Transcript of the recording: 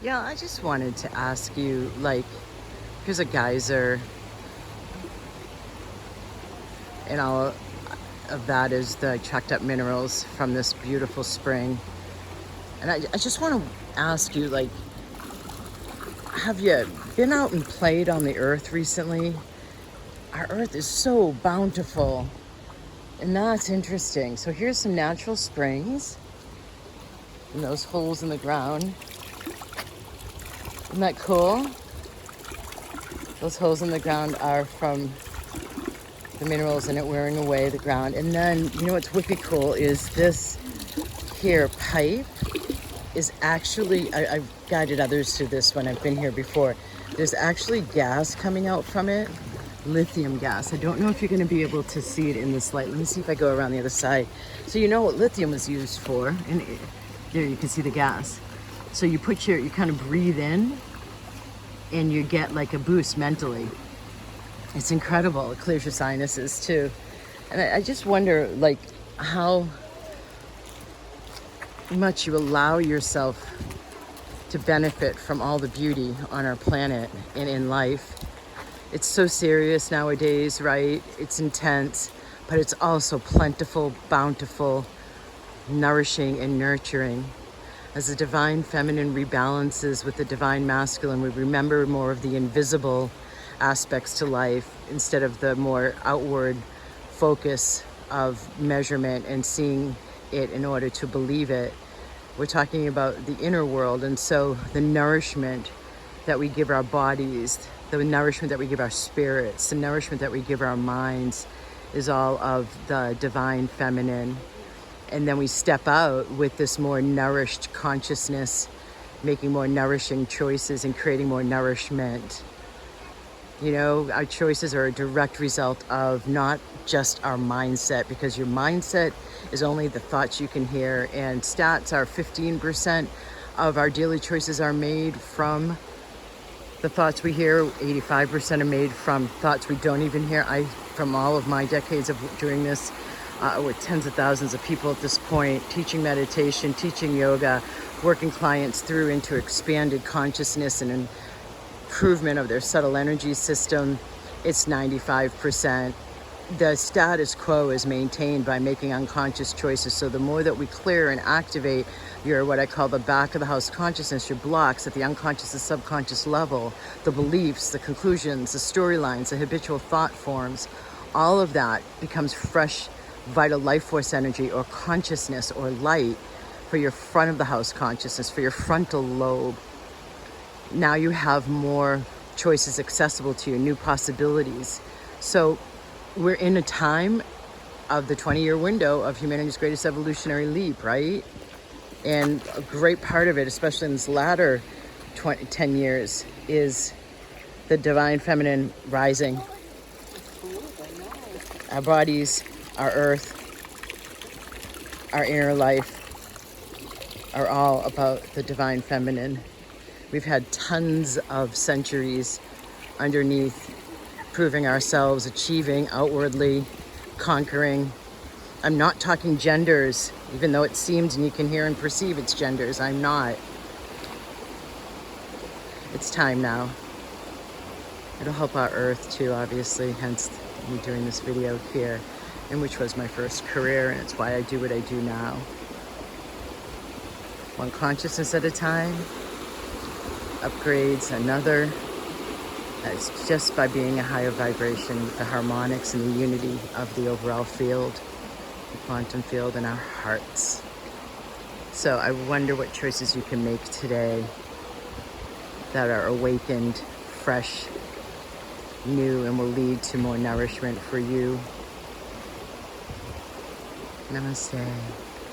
Yeah, I just wanted to ask you, like, here's a geyser, and all of that is the checked up minerals from this beautiful spring. And I just want to ask you, like, have you been out and played on the earth recently? Our earth is so bountiful, and that's interesting. So here's some natural springs and those holes in the ground. Isn't that cool? Those holes in the ground are from the minerals in it wearing away the ground. And then, you know what's wicked cool is this here pipe is actually, I've guided others to this when I've been here before. There's actually gas coming out from it, lithium gas. I don't know if you're gonna be able to see it in this light. Let me see if I go around the other side. So you know what lithium is used for, and there you can see the gas. So you kind of breathe in and you get like a boost mentally. It's incredible. It clears your sinuses too. And I just wonder, like, how much you allow yourself to benefit from all the beauty on our planet and in life. It's so serious nowadays, right? It's intense, but it's also plentiful, bountiful, nourishing, and nurturing. As the divine feminine rebalances with the divine masculine, we remember more of the invisible aspects to life instead of the more outward focus of measurement and seeing it in order to believe it. We're talking about the inner world, and so the nourishment that we give our bodies, the nourishment that we give our spirits, the nourishment that we give our minds is all of the divine feminine. And then we step out with this more nourished consciousness, making more nourishing choices and creating more nourishment. You know, our choices are a direct result of not just our mindset, because your mindset is only the thoughts you can hear. And stats are 15% of our daily choices are made from the thoughts we hear. 85% are made from thoughts we don't even hear. From all of my decades of doing this, with tens of thousands of people at this point, teaching meditation, teaching yoga, working clients through into expanded consciousness and improvement of their subtle energy system, it's 95%. The status quo is maintained by making unconscious choices. So the more that we clear and activate your, what I call the back of the house consciousness, your blocks at the unconscious and subconscious level, the beliefs, the conclusions, the storylines, the habitual thought forms, all of that becomes fresh, vital life force energy or consciousness or light for your front of the house consciousness, for your frontal lobe. Now you have more choices accessible to you, new possibilities. So we're in a time of the 20-year window of humanity's greatest evolutionary leap, right? And a great part of it, especially in this latter 10 years, is the divine feminine rising. Our bodies, our earth, our inner life are all about the divine feminine. We've had tons of centuries underneath proving ourselves, achieving outwardly, conquering. I'm not talking genders, even though it seems and you can hear and perceive it's genders. I'm not. It's time now. It'll help our earth too, obviously, hence me doing this video here, and which was my first career, and it's why I do what I do now. One consciousness at a time, upgrades another. It's just by being a higher vibration with the harmonics and the unity of the overall field, the quantum field in our hearts. So I wonder what choices you can make today that are awakened, fresh, new, and will lead to more nourishment for you. Namaste.